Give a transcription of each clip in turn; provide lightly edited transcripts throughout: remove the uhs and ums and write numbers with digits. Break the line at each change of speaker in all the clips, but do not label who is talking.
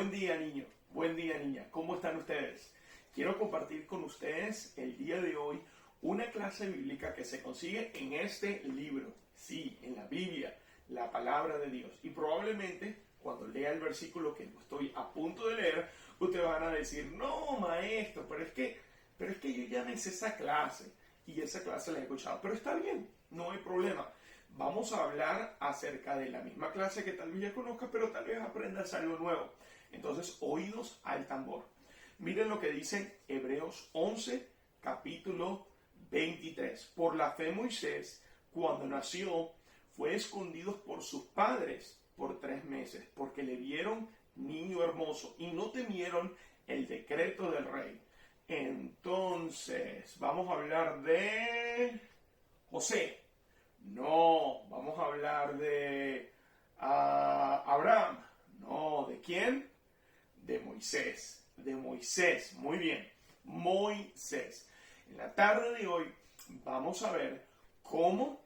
Buen día, niño. Buen día, niña. ¿Cómo están ustedes? Quiero compartir con ustedes el día de hoy una clase bíblica que se consigue en este libro. Sí, en la Biblia, la palabra de Dios. Y probablemente cuando lea el versículo que estoy a punto de leer, ustedes van a decir, no, maestro, pero es que yo ya me sé esa clase. Y esa clase la he escuchado. Pero está bien, no hay problema. Vamos a hablar acerca de la misma clase que tal vez ya conozcas, pero tal vez aprendas algo nuevo. Entonces, oídos al tambor. Miren lo que dice Hebreos 11, capítulo 23. Por la fe Moisés, cuando nació, fue escondido por sus padres por 3 meses, porque le vieron niño hermoso y no temieron el decreto del rey. Entonces, vamos a hablar de José. No, vamos a hablar de Abraham. No, ¿de quién? De Moisés. De Moisés, muy bien. Moisés. En la tarde de hoy vamos a ver cómo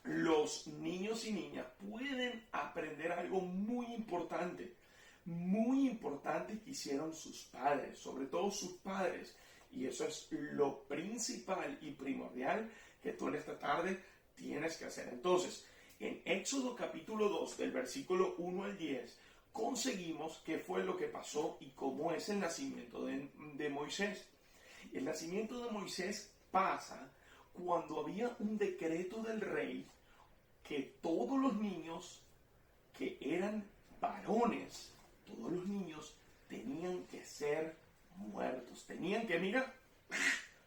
los niños y niñas pueden aprender algo muy importante que hicieron sus padres, sobre todo sus padres. Y eso es lo principal y primordial que tú en esta tarde tienes que hacer. Entonces, en Éxodo capítulo 2, del versículo 1 al 10, conseguimos qué fue lo que pasó y cómo es el nacimiento de Moisés. El nacimiento de Moisés pasa cuando había un decreto del rey que todos los niños que eran varones, todos los niños tenían que ser muertos. Tenían que, mira,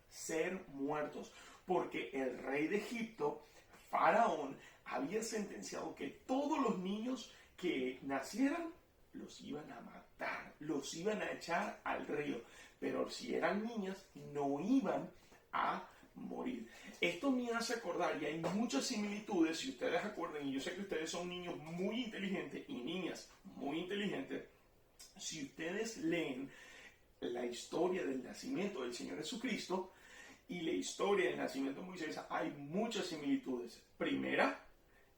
ser muertos. Porque el rey de Egipto, Faraón, había sentenciado que todos los niños que nacieran los iban a matar, los iban a echar al río. Pero si eran niñas, no iban a morir. Esto me hace acordar, y hay muchas similitudes, si ustedes acuerdan, y yo sé que ustedes son niños muy inteligentes y niñas muy inteligentes, si ustedes leen la historia del nacimiento del Señor Jesucristo y la historia del nacimiento de Moisés, hay muchas similitudes. Primera,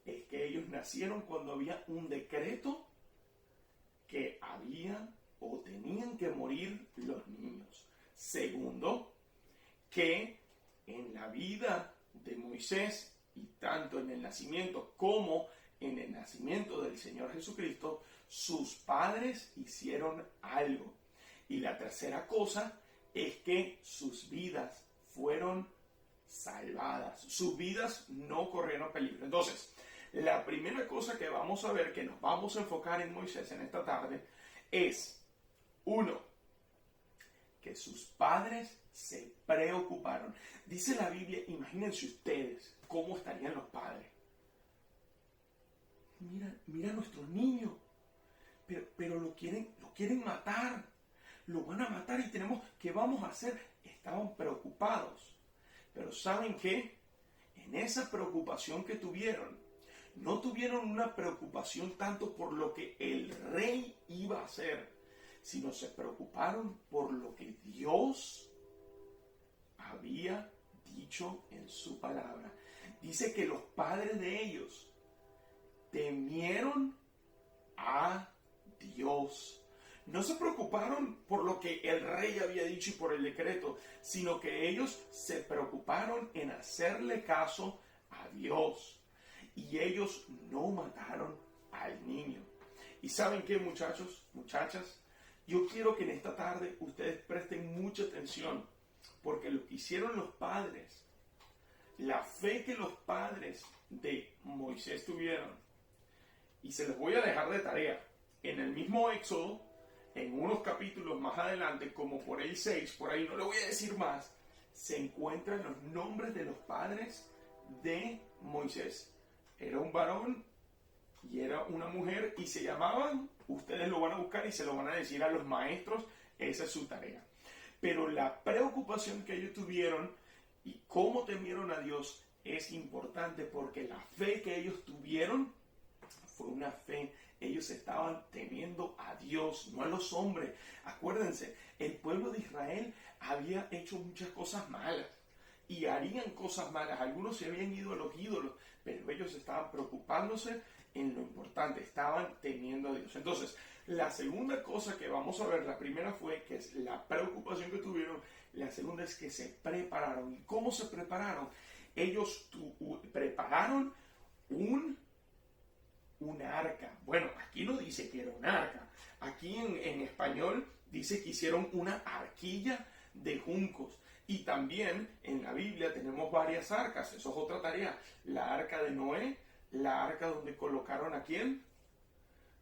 es que ellos nacieron cuando había un decreto que habían o tenían que morir los niños. Segundo, que en la vida de Moisés, y tanto en el nacimiento como en el nacimiento del Señor Jesucristo, sus padres hicieron algo. Y la tercera cosa es que sus vidas fueron salvadas. Sus vidas no corrieron peligro. Entonces, la primera cosa que vamos a ver, que nos vamos a enfocar en Moisés en esta tarde, es, 1, que sus padres se preocuparon. Dice la Biblia, imagínense ustedes cómo estarían los padres. Mira a nuestro niño, pero lo quieren matar. Lo van a matar y ¿qué vamos a hacer? Estaban preocupados. Pero ¿saben qué? En esa preocupación que tuvieron, no tuvieron una preocupación tanto por lo que el rey iba a hacer, sino se preocuparon por lo que Dios había dicho en su palabra. Dice que los padres de ellos temieron a Dios. No se preocuparon por lo que el rey había dicho y por el decreto, sino que ellos se preocuparon en hacerle caso a Dios. Y ellos no mataron al niño. ¿Y saben qué, muchachos, muchachas? Yo quiero que en esta tarde ustedes presten mucha atención, porque lo que hicieron los padres, la fe que los padres de Moisés tuvieron, y se los voy a dejar de tarea, en el mismo Éxodo, en unos capítulos más adelante, como por el 6, por ahí no le voy a decir más, se encuentran los nombres de los padres de Moisés. Era un varón y era una mujer y se llamaban, ustedes lo van a buscar y se lo van a decir a los maestros, esa es su tarea. Pero la preocupación que ellos tuvieron y cómo temieron a Dios es importante, porque la fe que ellos tuvieron fue una fe. Ellos estaban temiendo a Dios, no a los hombres. Acuérdense, el pueblo de Israel había hecho muchas cosas malas y harían cosas malas. Algunos se habían ido a los ídolos, pero ellos estaban preocupándose en lo importante, estaban temiendo a Dios. Entonces, la segunda cosa que vamos a ver, la primera fue que es la preocupación que tuvieron, la segunda es que se prepararon. ¿Y cómo se prepararon? Ellos prepararon una arca. Bueno, aquí no dice que era un arca. Aquí en español dice que hicieron una arquilla de juncos. Y también en la Biblia tenemos varias arcas. Eso es otra tarea. La arca de Noé, la arca donde colocaron ¿a quién?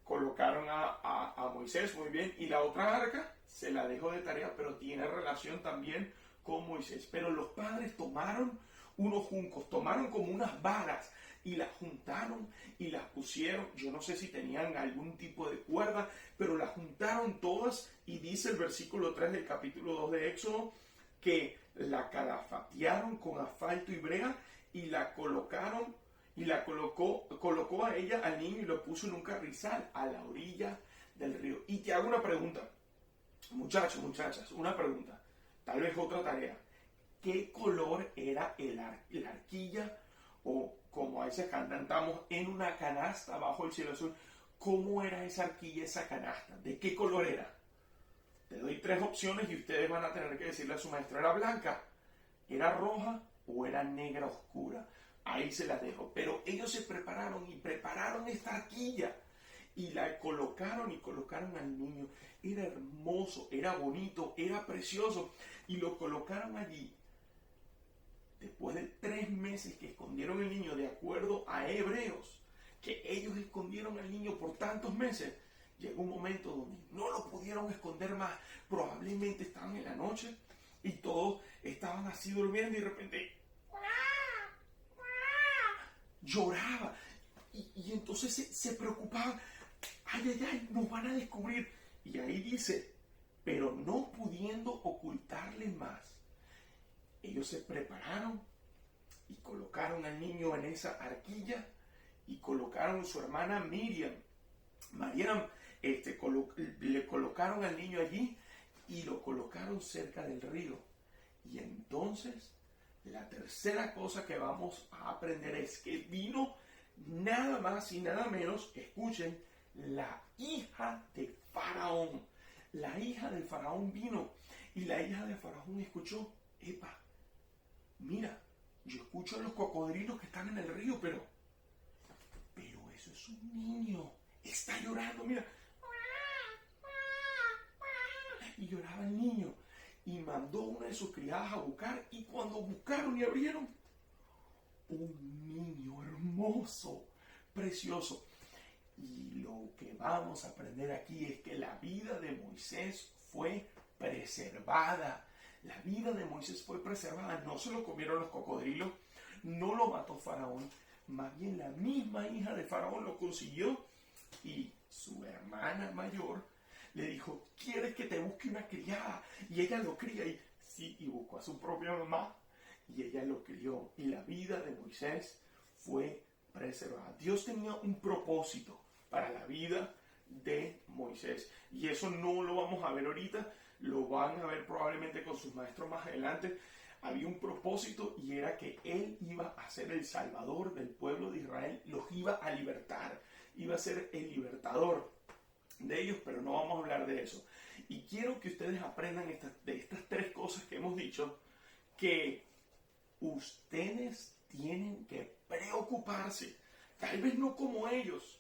Colocaron a Moisés, muy bien. Y la otra arca se la dejo de tarea, pero tiene relación también con Moisés. Pero los padres tomaron unos juncos, tomaron como unas varas y las juntaron y las pusieron. Yo no sé si tenían algún tipo de cuerda, pero las juntaron todas y dice el versículo 3 del capítulo 2 de Éxodo que la calafatearon con asfalto y brea y la colocaron y la colocó a ella, al niño, y lo puso en un carrizal a la orilla del río. Y te hago una pregunta, muchachos, muchachas, una pregunta, tal vez otra tarea. ¿Qué color era la arquilla? O como a veces cantamos, en una canasta bajo el cielo azul. ¿Cómo era esa arquilla, esa canasta? ¿De qué color era? Te doy 3 opciones y ustedes van a tener que decirle a su maestro. ¿Era blanca? ¿Era roja? ¿O era negra oscura? Ahí se las dejo. Pero ellos se prepararon y prepararon esta arquilla. Y la colocaron al niño. Era hermoso, era bonito, era precioso. Y lo colocaron allí. Después de 3 meses que escondieron el niño, de acuerdo a Hebreos, que ellos escondieron al niño por tantos meses, llegó un momento donde no lo pudieron esconder más. Probablemente estaban en la noche y todos estaban así durmiendo y de repente lloraba. Y entonces se preocupaban. Ay, ay, ay, nos van a descubrir. Y ahí dice, pero no pudiendo ocultarle más, ellos se prepararon y colocaron al niño en esa arquilla y colocaron a su hermana Miriam. Le colocaron al niño allí y lo colocaron cerca del río. Y entonces, la tercera cosa que vamos a aprender es que vino nada más y nada menos, escuchen, la hija de Faraón. La hija de Faraón vino y la hija de Faraón escuchó, epa, mira, yo escucho a los cocodrilos que están en el río, pero eso es un niño, está llorando, mira. Y lloraba el niño. Y mandó una de sus criadas a buscar. Y cuando buscaron y abrieron, un niño hermoso, precioso. Y lo que vamos a aprender aquí es que la vida de Moisés fue preservada. La vida de Moisés fue preservada. No se lo comieron los cocodrilos, no lo mató Faraón. Más bien la misma hija de Faraón lo consiguió. Y su hermana mayor le dijo, ¿quieres que te busque una criada? Y ella lo cría y sí, y buscó a su propia mamá y ella lo crió. Y la vida de Moisés fue preservada. Dios tenía un propósito para la vida de Moisés. Y eso no lo vamos a ver ahorita, lo van a ver probablemente con sus maestros más adelante. Había un propósito y era que él iba a ser el salvador del pueblo de Israel, los iba a libertar, iba a ser el libertador de ellos, pero no vamos a hablar de eso. Y quiero que ustedes aprendan de estas 3 cosas que hemos dicho, que ustedes tienen que preocuparse, tal vez no como ellos,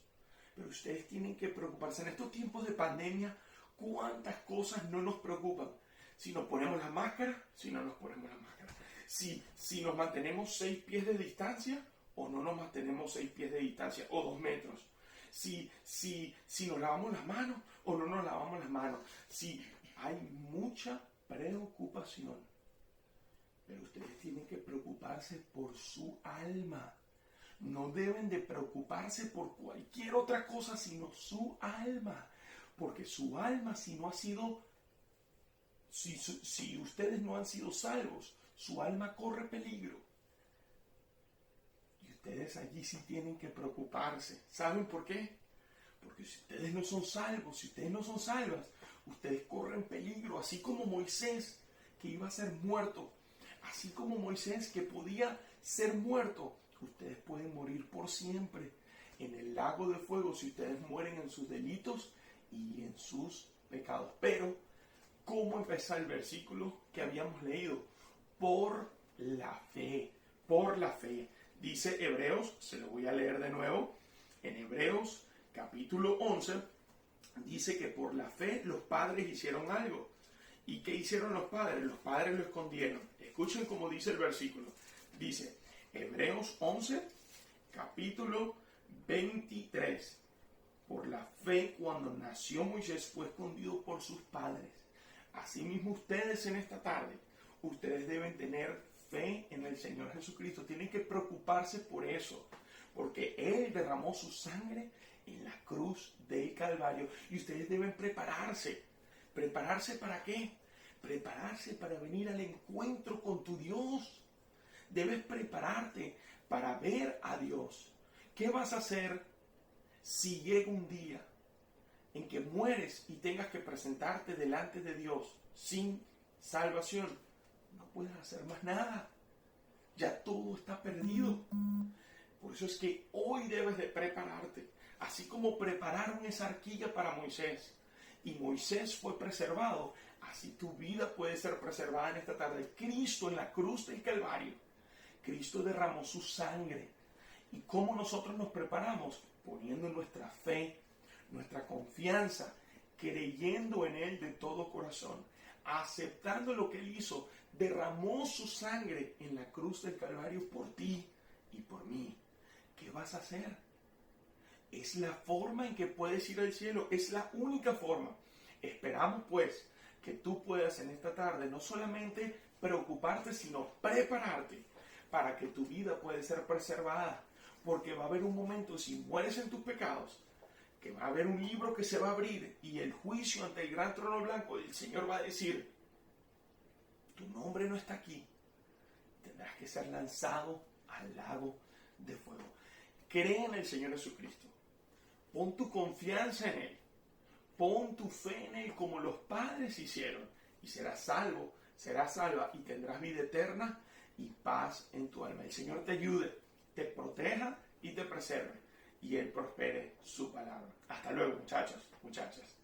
pero ustedes tienen que preocuparse. En estos tiempos de pandemia, ¿cuántas cosas no nos preocupan? Si nos ponemos la máscara, si no nos ponemos la máscara. Si nos mantenemos 6 pies de distancia o no nos mantenemos 6 pies de distancia o 2 metros. Si nos lavamos las manos o no nos lavamos las manos. Si hay mucha preocupación. Pero ustedes tienen que preocuparse por su alma. No deben de preocuparse por cualquier otra cosa sino su alma. Porque su alma, si ustedes no han sido salvos, su alma corre peligro. Y ustedes allí sí tienen que preocuparse. ¿Saben por qué? Porque si ustedes no son salvos, si ustedes no son salvas, ustedes corren peligro. Así como Moisés, que iba a ser muerto. Así como Moisés, que podía ser muerto. Ustedes pueden morir por siempre. en el lago de fuego si ustedes mueren en sus delitos y en sus pecados. Pero, ¿cómo empezó el versículo que habíamos leído? Por la fe, por la fe. Dice Hebreos, se lo voy a leer de nuevo, en Hebreos capítulo 11, dice que por la fe los padres hicieron algo. ¿Y qué hicieron los padres? Los padres lo escondieron. Escuchen cómo dice el versículo. Dice, Hebreos 11, capítulo 23. Por la fe, cuando nació Moisés, fue escondido por sus padres. Asimismo, ustedes en esta tarde, ustedes deben tener fe en el Señor Jesucristo. Tienen que preocuparse por eso, porque Él derramó su sangre en la cruz del Calvario. Y ustedes deben prepararse. ¿Prepararse para qué? Prepararse para venir al encuentro con tu Dios. Debes prepararte para ver a Dios. ¿Qué vas a hacer si llega un día en que mueres y tengas que presentarte delante de Dios sin salvación? No puedes hacer más nada. Ya todo está perdido. Por eso es que hoy debes de prepararte. Así como prepararon esa arquilla para Moisés y Moisés fue preservado, así tu vida puede ser preservada en esta tarde. Cristo en la cruz del Calvario, Cristo derramó su sangre. ¿Y cómo nosotros nos preparamos? Poniendo nuestra fe, nuestra confianza, creyendo en Él de todo corazón, aceptando lo que Él hizo. Derramó su sangre en la cruz del Calvario por ti y por mí. ¿Qué vas a hacer? Es la forma en que puedes ir al cielo. Es la única forma. Esperamos pues que tú puedas en esta tarde no solamente preocuparte, sino prepararte para que tu vida pueda ser preservada. Porque va a haber un momento, si mueres en tus pecados, que va a haber un libro que se va a abrir y el juicio ante el gran trono blanco, el Señor va a decir, tu nombre no está aquí. Tendrás que ser lanzado al lago de fuego. Cree en el Señor Jesucristo. Pon tu confianza en Él. Pon tu fe en Él como los padres hicieron. Y serás salvo, serás salva y tendrás vida eterna y paz en tu alma. El Señor te ayude, te proteja y te preserve. Y Él prospere su palabra. Hasta luego, muchachos, muchachas.